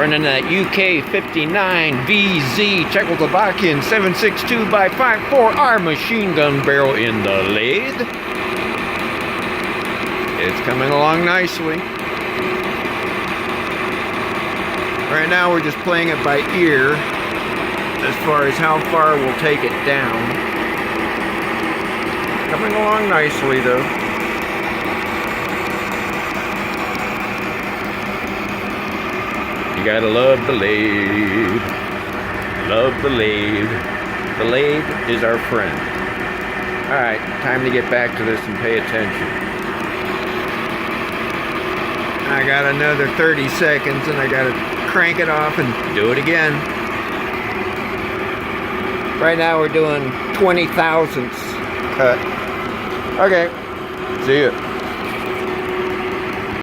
Running that UK 59 VZ Czechoslovakian 7.62x5.4R machine gun barrel in the lathe. It's coming along nicely. Right now we're just playing it by ear as far as how far we'll take it down. Coming along nicely though. You gotta love the lathe. Love the lathe. The lathe is our friend. Alright, time to get back to this and pay attention. I got another 30 seconds and I gotta crank it off and do it again. Right now we're doing 20 thousandths cut. Okay, see ya.